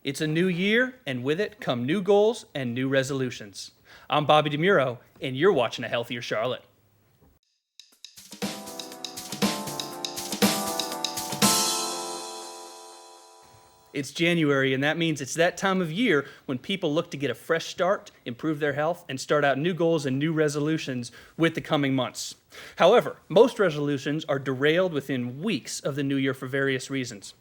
It's a new year, and with it come new goals and new resolutions. I'm Bobby DeMuro, and you're watching A Healthier Charlotte. It's January, and that means it's that time of year when people look to get a fresh start, improve their health, and start out new goals and new resolutions with the coming months. However, most resolutions are derailed within weeks of the new year for various reasons.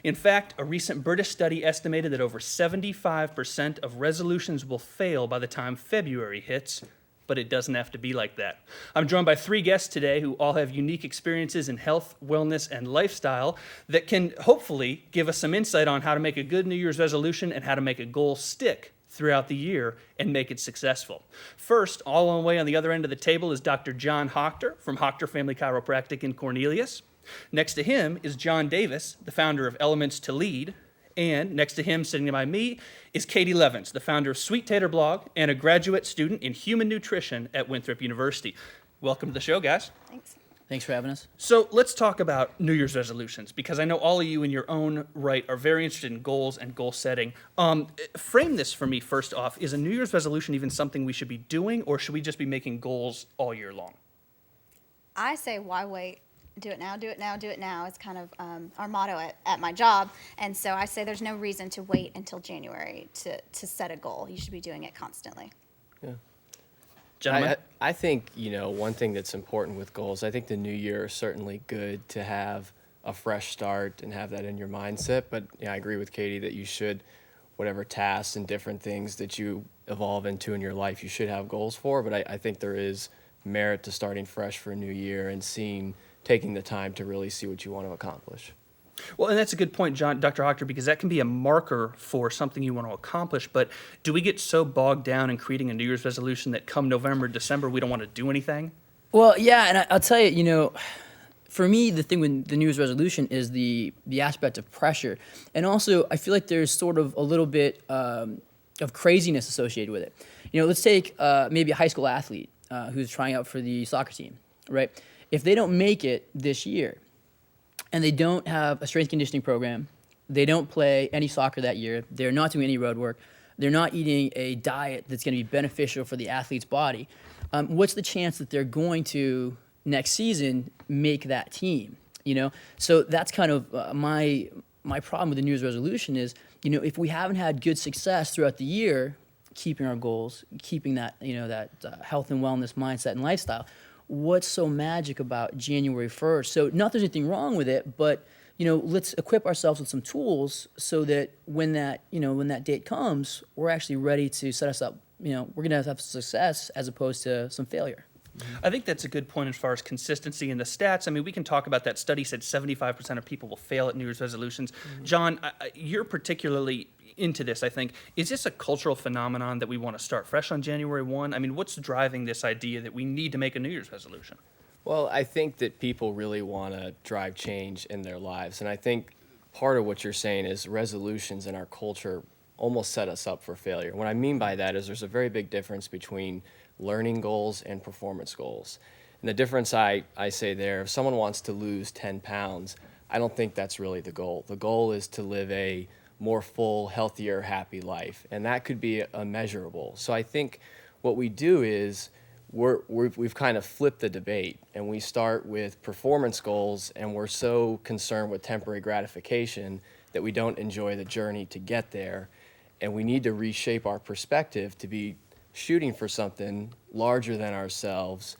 In fact, a recent British study estimated that over 75% of resolutions will fail by the time February hits, but it doesn't have to be like that. I'm joined by three guests today who all have unique experiences in health, wellness, and lifestyle that can hopefully give us some insight on how to make a good New Year's resolution and how to make a goal stick throughout the year and make it successful. First, all the way on the other end of the table is Dr. John Hochter from Hochter Family Chiropractic in Cornelius. Next to him is John Davis, the founder of Elements to Lead. And next to him, sitting by me, is Katie Levins, the founder of Sweet Tater Blog and a graduate student in human nutrition at Winthrop University. Welcome to the show, guys. Thanks. Thanks for having us. So let's talk about New Year's resolutions, because I know all of you in your own right are very interested in goals and goal setting. Frame this for me first off. Is a New Year's resolution even something we should be doing, or should we just be making goals all year long? I say, why wait? Do it now, do it now, do it now. It's kind of our motto at my job. And so I say there's no reason to wait until January to set a goal. You should be doing it constantly. Yeah. Gentlemen? I think, one thing that's important with goals, I think the new year is certainly good to have a fresh start and have that in your mindset. But I agree with Katie that you should, whatever tasks and different things that you evolve into in your life, you should have goals for. But I think there is merit to starting fresh for a new year and taking the time to really see what you want to accomplish. Well, and that's a good point, Dr. Hochter, because that can be a marker for something you want to accomplish. But do we get so bogged down in creating a New Year's resolution that come November, December, we don't want to do anything? Well, yeah, and I'll tell you, for me, the thing with the New Year's resolution is the aspect of pressure. And also, I feel like there's sort of a little bit of craziness associated with it. Let's take maybe a high school athlete who's trying out for the soccer team, right? If they don't make it this year and they don't have a strength conditioning program, they don't play any soccer that year, they're not doing any road work, they're not eating a diet that's going to be beneficial for the athlete's body, what's the chance that they're going to, next season, make that team? So that's kind of my problem with the New Year's resolution is, if we haven't had good success throughout the year, keeping our goals, keeping that, that health and wellness mindset and lifestyle, what's so magic about January 1st? So not there's anything wrong with it, but let's equip ourselves with some tools so that when that date comes, we're actually ready to set us up. We're going to have success as opposed to some failure. I think that's a good point as far as consistency in the stats. I mean, we can talk about that study said 75% of people will fail at New Year's resolutions. Mm-hmm. John, you're particularly into this, I think. Is this a cultural phenomenon that we want to start fresh on January 1? I mean, what's driving this idea that we need to make a New Year's resolution? Well, I think that people really want to drive change in their lives. And I think part of what you're saying is resolutions in our culture almost set us up for failure. What I mean by that is there's a very big difference between learning goals and performance goals. And the difference I say there, if someone wants to lose 10 pounds, I don't think that's really the goal. The goal is to live a more full, healthier, happy life. And that could be immeasurable. So I think what we do is we've kind of flipped the debate, and we start with performance goals, and we're so concerned with temporary gratification that we don't enjoy the journey to get there. And we need to reshape our perspective to be shooting for something larger than ourselves.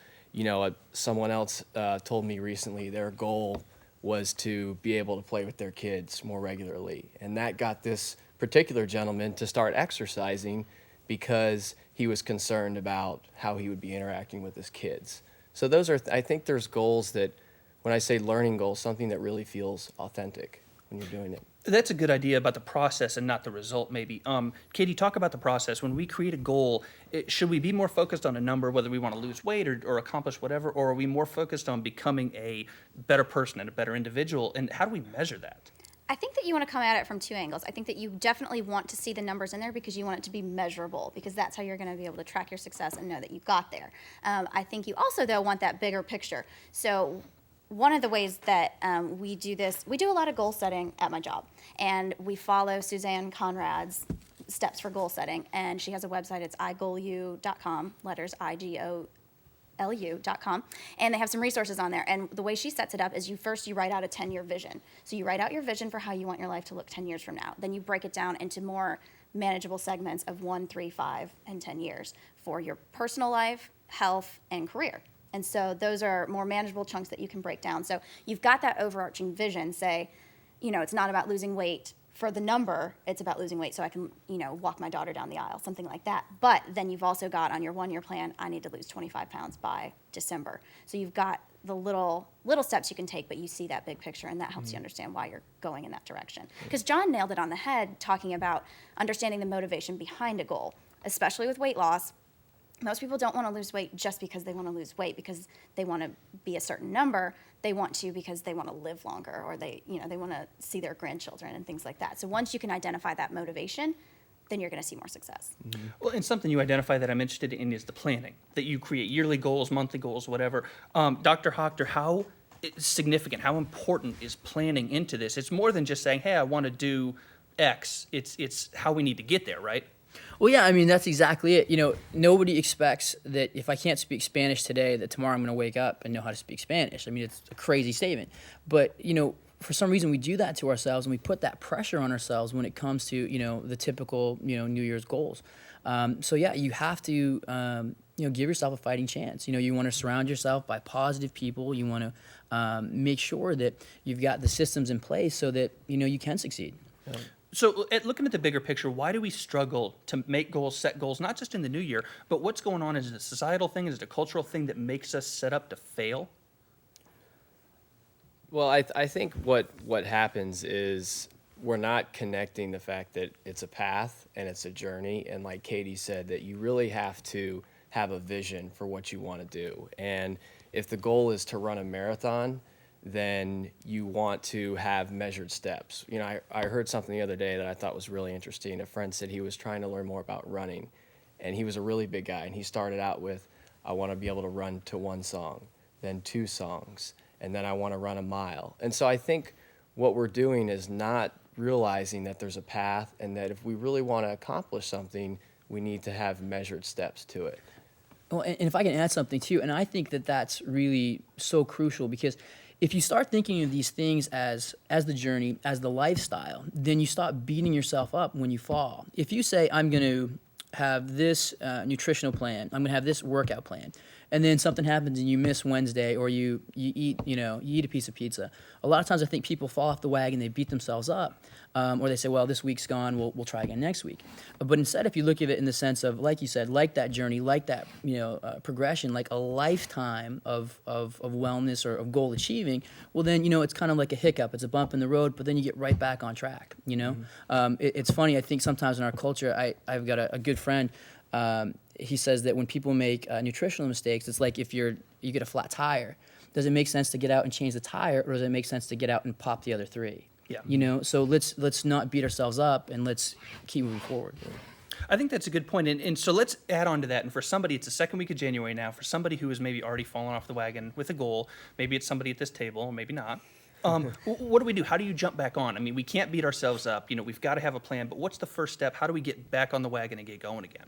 Someone else told me recently their goal was to be able to play with their kids more regularly. And that got this particular gentleman to start exercising because he was concerned about how he would be interacting with his kids. So I think there's goals that, when I say learning goals, something that really feels authentic when you're doing it. That's a good idea about the process and not the result, maybe. Katie, talk about the process. When we create a goal, should we be more focused on a number, whether we want to lose weight or accomplish whatever, or are we more focused on becoming a better person and a better individual? And how do we measure that? I think that you want to come at it from two angles. I think that you definitely want to see the numbers in there because you want it to be measurable, because that's how you're going to be able to track your success and know that you got there. I think you also, though, want that bigger picture. So one of the ways that we do this, we do a lot of goal setting at my job, and we follow Suzanne Conrad's steps for goal setting, and she has a website. It's igoalu.com, letters IGOLU.com, and they have some resources on there. And the way she sets it up is you write out a 10-year vision. So you write out your vision for how you want your life to look 10 years from now. Then you break it down into more manageable segments of 1, 3, 5, and 10 years for your personal life, health, and career. And so those are more manageable chunks that you can break down. So you've got that overarching vision, say, it's not about losing weight for the number, it's about losing weight so I can, walk my daughter down the aisle, something like that. But then you've also got on your 1-year plan, I need to lose 25 pounds by December. So you've got the little steps you can take, but you see that big picture, and that helps you understand why you're going in that direction. Because John nailed it on the head talking about understanding the motivation behind a goal, especially with weight loss. Most people don't want to lose weight just because they want to lose weight, because they want to be a certain number. They want to because they want to live longer, or they want to see their grandchildren and things like that. So once you can identify that motivation, then you're going to see more success. Well, and something you identify that I'm interested in is the planning, that you create yearly goals, monthly goals, whatever. Dr. Hochter, how significant, how important is planning into this? It's more than just saying, hey, I want to do X. It's how we need to get there, right? Well, yeah, I mean, that's exactly it. Nobody expects that if I can't speak Spanish today, that tomorrow I'm going to wake up and know how to speak Spanish. I mean, it's a crazy statement. But, for some reason we do that to ourselves, and we put that pressure on ourselves when it comes to, the typical, New Year's goals. So, yeah, you have to, give yourself a fighting chance. You want to surround yourself by positive people. You want to make sure that you've got the systems in place so that, you can succeed. So looking at the bigger picture, why do we struggle to make goals, set goals, not just in the new year, but what's going on? Is it a societal thing? Is it a cultural thing that makes us set up to fail? Well, I think what happens is we're not connecting the fact that it's a path and it's a journey. And like Katie said, that you really have to have a vision for what you want to do. And if the goal is to run a marathon, then you want to have measured steps. I heard something the other day that I thought was really interesting. A friend said he was trying to learn more about running, and he was a really big guy, and he started out with, I want to be able to run to 1 song, then 2 songs, and then I want to run a mile. And so I think what we're doing is not realizing that there's a path, and that if we really want to accomplish something, we need to have measured steps to it. Well, and if I can add something too, and I think that that's really so crucial, because if you start thinking of these things as the journey, as the lifestyle, then you stop beating yourself up when you fall. If you say, I'm going to have this nutritional plan, I'm going to have this workout plan, and then something happens and you miss Wednesday, or you eat a piece of pizza. A lot of times I think people fall off the wagon, they beat themselves up, or they say, well, this week's gone, we'll try again next week. But instead, if you look at it in the sense of, like you said, like that journey, like that progression, like a lifetime of wellness or of goal achieving, well then, it's kind of like a hiccup. It's a bump in the road, but then you get right back on track, It's funny, I think sometimes in our culture, I've got a good friend, he says that when people make nutritional mistakes, it's like if you get a flat tire, does it make sense to get out and change the tire, or does it make sense to get out and pop the other 3? Yeah. So let's not beat ourselves up, and let's keep moving forward. I think that's a good point. And so let's add on to that. And for somebody, it's the second week of January now, for somebody who has maybe already fallen off the wagon with a goal, maybe it's somebody at this table, or maybe not. What do we do? How do you jump back on? I mean, we can't beat ourselves up. We've got to have a plan, but what's the first step? How do we get back on the wagon and get going again?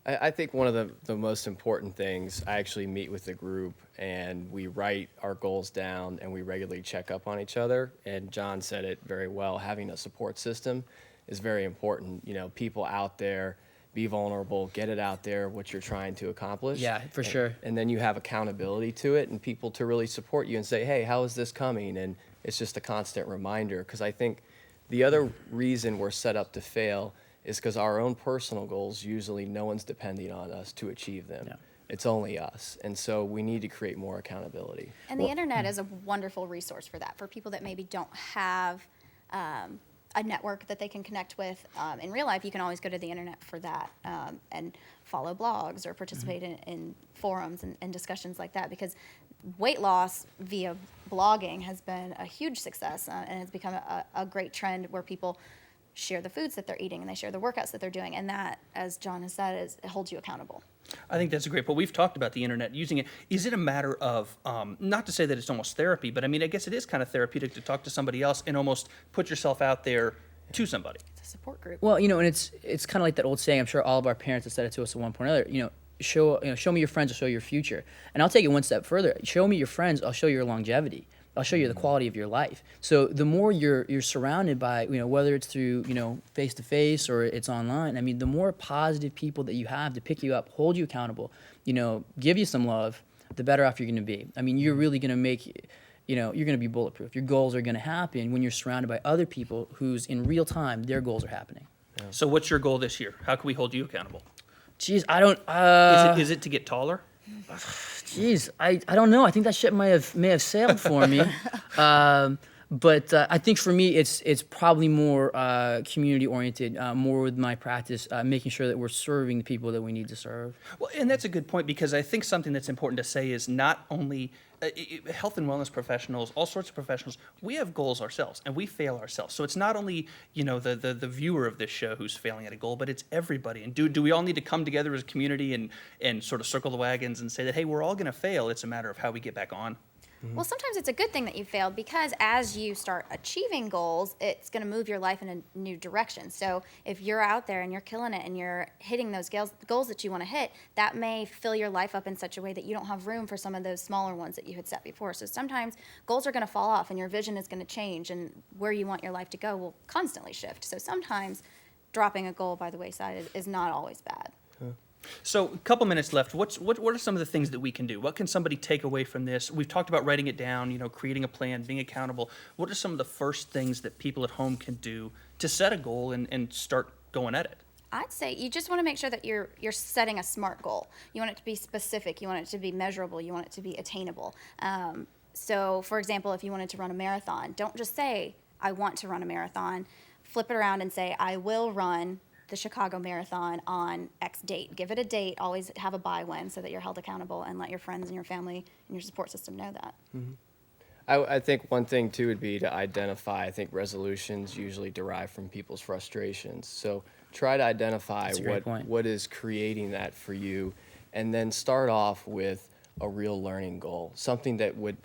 I think one of the most important things, I actually meet with the group and we write our goals down and we regularly check up on each other. And John said it very well, having a support system is very important. People out there, be vulnerable, get it out there, what you're trying to accomplish. Yeah, for sure. And then you have accountability to it and people to really support you and say, hey, how is this coming? And it's just a constant reminder, because I think the other reason we're set up to fail is because our own personal goals, usually no one's depending on us to achieve them. Yeah. It's only us. And so we need to create more accountability. And the internet is a wonderful resource for that, for people that maybe don't have a network that they can connect with in real life. You can always go to the internet for that and follow blogs or participate in forums and discussions like that, because weight loss via blogging has been a huge success and has become a great trend where people share the foods that they're eating and they share the workouts that they're doing. And that, as John has said, it holds you accountable. I think that's great. But we've talked about the internet, using it. Is it a matter of, not to say that it's almost therapy, but I mean, I guess it is kind of therapeutic to talk to somebody else and almost put yourself out there to somebody. It's a support group. Well, and it's kind of like that old saying. I'm sure all of our parents have said it to us at one point or another. Show me your friends, I'll show you your future. And I'll take it one step further. Show me your friends, I'll show you your longevity. I'll show you the quality of your life. So the more you're surrounded by, whether it's through, face to face or it's online, I mean, the more positive people that you have to pick you up, hold you accountable, give you some love, the better off you're going to be. I mean, you're really going to make, you're going to be bulletproof. Your goals are going to happen when you're surrounded by other people whose in real time their goals are happening. Yeah. So what's your goal this year? How can we hold you accountable? Geez, I don't. Is it to get taller? Geez, I don't know. I think that ship may have sailed for me. But I think for me, it's probably more community oriented, more with my practice, making sure that we're serving the people that we need to serve. Well, and that's a good point, because I think something that's important to say is not only health and wellness professionals, all sorts of professionals, we have goals ourselves and we fail ourselves. So it's not only, the viewer of this show who's failing at a goal, but it's everybody. And do we all need to come together as a community and sort of circle the wagons and say that, hey, we're all going to fail. It's a matter of how we get back on. Well, sometimes it's a good thing that you failed, because as you start achieving goals, it's going to move your life in a new direction. So if you're out there and you're killing it and you're hitting those goals that you want to hit, that may fill your life up in such a way that you don't have room for some of those smaller ones that you had set before. So sometimes goals are going to fall off and your vision is going to change, and where you want your life to go will constantly shift. So sometimes dropping a goal by the wayside is not always bad. So a couple minutes left. What are some of the things that we can do? What can somebody take away from this? We've talked about writing it down, creating a plan, being accountable. What are some of the first things that people at home can do to set a goal and start going at it? I'd say you just want to make sure that you're setting a SMART goal. You want it to be specific. You want it to be measurable. You want it to be attainable. So, for example, if you wanted to run a marathon, don't just say, I want to run a marathon. Flip it around and say, I will run the Chicago Marathon on X date. Give it a date. Always have a by when, so that you're held accountable, and let your friends and your family and your support system know that. Mm-hmm. I think one thing too would be to identify. I think resolutions usually derive from people's frustrations. So try to identify what is creating that for you, and then start off with a real learning goal, something that would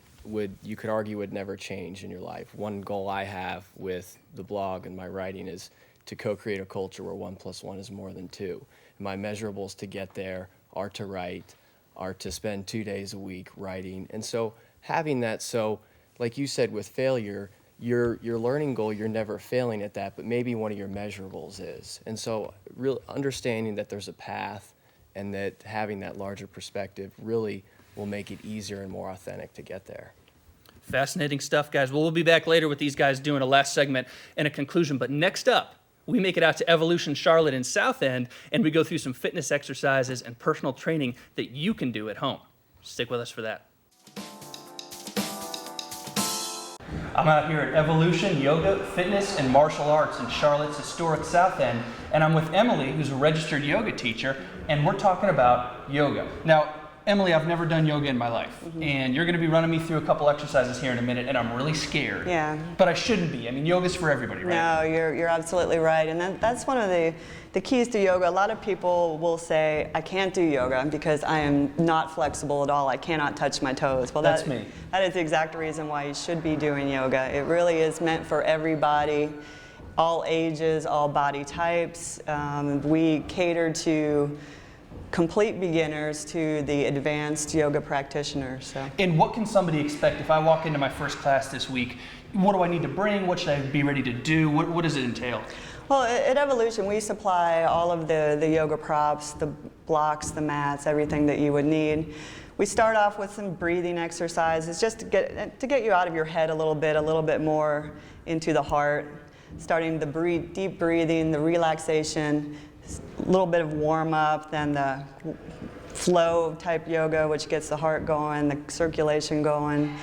you could argue would never change in your life. One goal I have with the blog and my writing is to co-create a culture where 1 + 1 is more than 2. And my measurables to get there are to write, are to spend 2 days a week writing. And so having that, so like you said with failure, your learning goal, you're never failing at that, but maybe one of your measurables is. And so real understanding that there's a path and that having that larger perspective really will make it easier and more authentic to get there. Fascinating stuff, guys. Well, we'll be back later with these guys doing a last segment and a conclusion. But next up, we make it out to Evolution Charlotte in South End, and we go through some fitness exercises and personal training that you can do at home. Stick with us for that. I'm out here at Evolution Yoga, Fitness, and Martial Arts in Charlotte's historic South End, and I'm with Emily, who's a registered yoga teacher, and we're talking about yoga. Now, Emily, I've never done yoga in my life, and you're going to be running me through a couple exercises here in a minute, and I'm really scared. Yeah. But I shouldn't be. I mean, yoga's for everybody, right? No, you're absolutely right, and that's one of the keys to yoga. A lot of people will say, I can't do yoga because I am not flexible at all. I cannot touch my toes. Well, That's me. That is the exact reason why you should be doing yoga. It really is meant for everybody, all ages, all body types. We cater to complete beginners to the advanced yoga practitioners. So. And what can somebody expect if I walk into my first class this week? What do I need to bring? What should I be ready to do? What does it entail? Well, at Evolution, we supply all of the yoga props, the blocks, the mats, everything that you would need. We start off with some breathing exercises just to get you out of your head a little bit more into the heart, starting the deep breathing, the relaxation, a little bit of warm up, then the flow type yoga, which gets the heart going, the circulation going,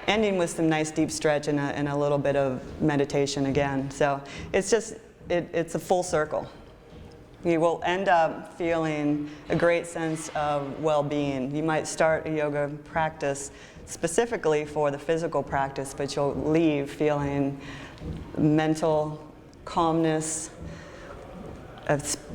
ending with some nice deep stretch and a little bit of meditation again. So it's just, it's a full circle. You will end up feeling a great sense of well-being. You might start a yoga practice specifically for the physical practice, but you'll leave feeling mental, calmness,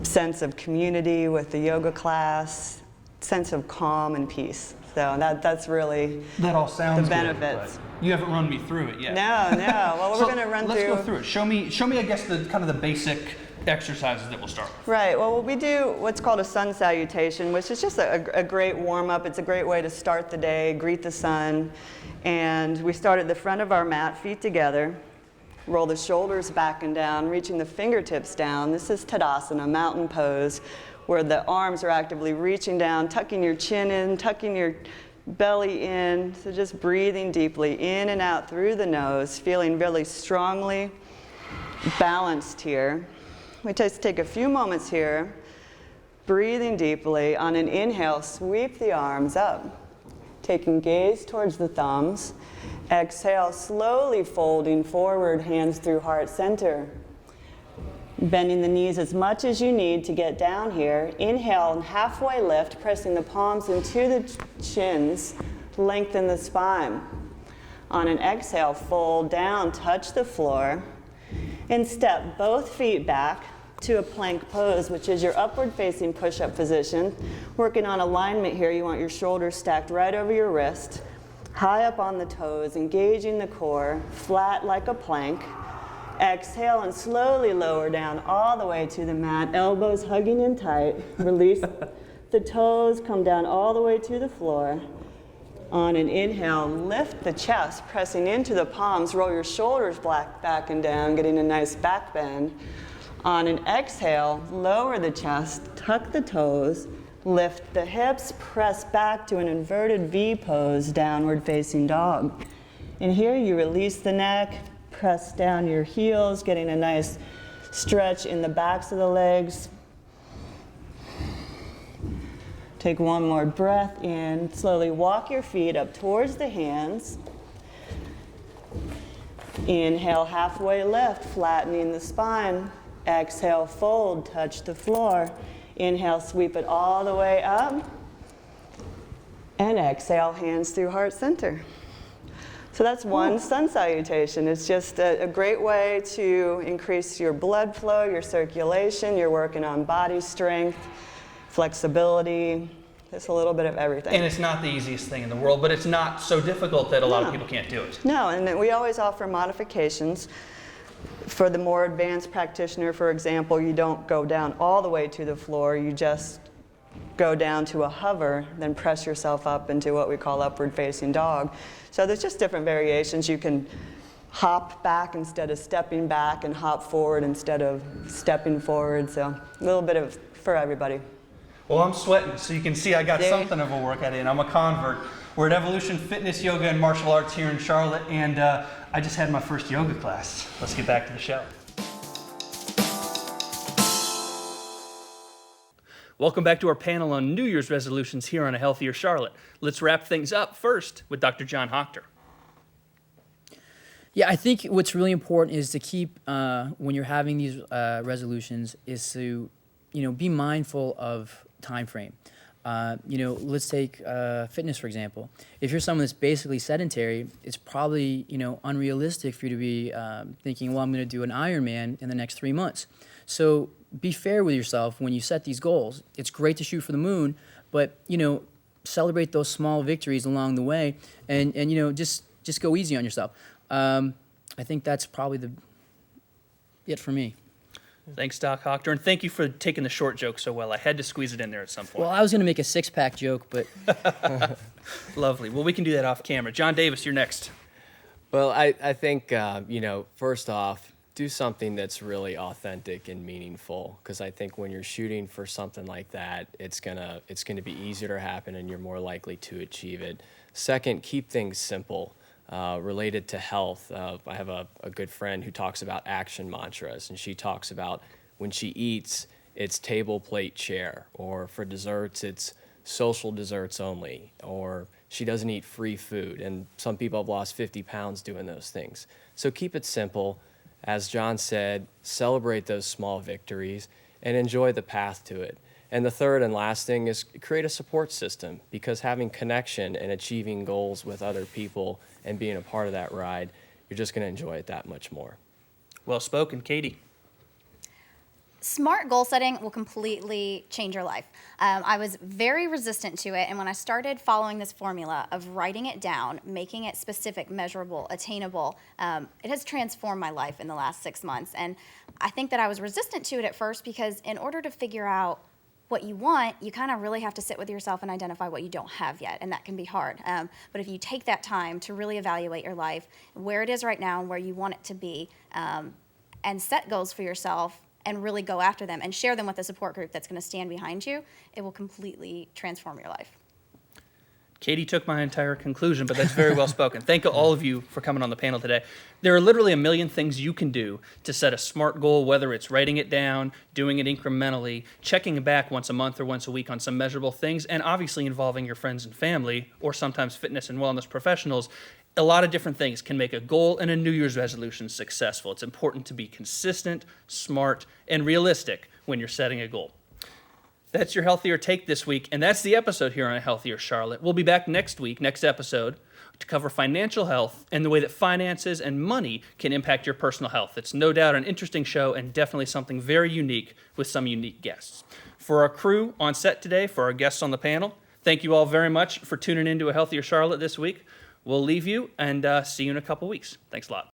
sense of community with the yoga class, sense of calm and peace. So that's really That all sounds the good, benefits. but you haven't run me through it yet. No. Well, we're So going to run let's through. go through it. Show me, I guess, the kind of the basic exercises that we'll start with. Right. Well, we do what's called a sun salutation, which is just a great warm-up. It's a great way to start the day, greet the sun. And we start at the front of our mat, feet together. Roll the shoulders back and down, reaching the fingertips down. This is Tadasana, mountain pose, where the arms are actively reaching down, tucking your chin in, tucking your belly in. So just breathing deeply in and out through the nose, feeling really strongly balanced here. We just take a few moments here, breathing deeply. On an inhale, sweep the arms up, taking gaze towards the thumbs. Exhale, slowly folding forward, hands through heart center. Bending the knees as much as you need to get down here. Inhale and halfway lift, pressing the palms into the chins, lengthen the spine. On an exhale, fold down, touch the floor, and step both feet back to a plank pose, which is your upward facing push-up position. Working on alignment here, you want your shoulders stacked right over your wrist, high up on the toes, engaging the core, flat like a plank. Exhale and slowly lower down all the way to the mat, elbows hugging in tight. Release the toes, come down all the way to the floor. On an inhale, lift the chest, pressing into the palms, roll your shoulders back and down, getting a nice back bend. On an exhale, lower the chest, tuck the toes, lift the hips, press back to an inverted V pose, downward facing dog. And here you release the neck, press down your heels, getting a nice stretch in the backs of the legs. Take one more breath in. Slowly walk your feet up towards the hands. Inhale, halfway lift, flattening the spine. Exhale, fold, touch the floor. Inhale, sweep it all the way up. And exhale, hands through heart center. So that's one sun salutation. It's just a great way to increase your blood flow, your circulation. You're working on body strength, flexibility, just a little bit of everything. And it's not the easiest thing in the world, but it's not so difficult that a lot of people can't do it. No, and then we always offer modifications. For the more advanced practitioner, for example, you don't go down all the way to the floor, you just go down to a hover, then press yourself up into what we call upward facing dog. So there's just different variations. You can hop back instead of stepping back and hop forward instead of stepping forward. So a little bit of for everybody. Well, I'm sweating, so you can see I got Yeah. something of a workout in. I'm a convert. We're at Evolution Fitness, Yoga, and Martial Arts here in Charlotte, and I just had my first yoga class. Let's get back to the show. Welcome back to our panel on New Year's resolutions here on A Healthier Charlotte. Let's wrap things up first with Dr. John Hochter. Yeah, I think what's really important is to keep, when you're having these resolutions, is to, be mindful of time frame. Let's take fitness, for example. If you're someone that's basically sedentary, it's probably, unrealistic for you to be thinking, well, I'm going to do an Ironman in the next 3 months. So be fair with yourself when you set these goals. It's great to shoot for the moon, but, celebrate those small victories along the way and just go easy on yourself. I think that's probably it for me. Thanks, Doc Hochter, and thank you for taking the short joke so well. I had to squeeze it in there at some point. Well, I was going to make a six-pack joke, but Lovely. Well, we can do that off camera. John Davis, you're next. Well, I think, first off, do something that's really authentic and meaningful, because I think when you're shooting for something like that, it's gonna be easier to happen and you're more likely to achieve it. Second, keep things simple. Related to health, I have a good friend who talks about action mantras, and she talks about when she eats, it's table, plate, chair, or for desserts, it's social desserts only, or she doesn't eat free food, and some people have lost 50 pounds doing those things. So keep it simple. As John said, celebrate those small victories and enjoy the path to it. And the third and last thing is create a support system, because having connection and achieving goals with other people and being a part of that ride, you're just going to enjoy it that much more. Well spoken. Katie. Smart goal setting will completely change your life. I was very resistant to it, and when I started following this formula of writing it down, making it specific, measurable, attainable, it has transformed my life in the last 6 months. And I think that I was resistant to it at first because in order to figure out what you want, you kind of really have to sit with yourself and identify what you don't have yet, and that can be hard. But if you take that time to really evaluate your life, where it is right now and where you want it to be, and set goals for yourself and really go after them and share them with a support group that's going to stand behind you, it will completely transform your life. Katie took my entire conclusion, but that's very well spoken. Thank all of you for coming on the panel today. There are literally a million things you can do to set a SMART goal, whether it's writing it down, doing it incrementally, checking back once a month or once a week on some measurable things, and obviously involving your friends and family, or sometimes fitness and wellness professionals. A lot of different things can make a goal and a New Year's resolution successful. It's important to be consistent, smart, and realistic when you're setting a goal. That's your Healthier Take this week, and that's the episode here on A Healthier Charlotte. We'll be back next week, next episode, to cover financial health and the way that finances and money can impact your personal health. It's no doubt an interesting show and definitely something very unique with some unique guests. For our crew on set today, for our guests on the panel, thank you all very much for tuning in to A Healthier Charlotte this week. We'll leave you and see you in a couple weeks. Thanks a lot.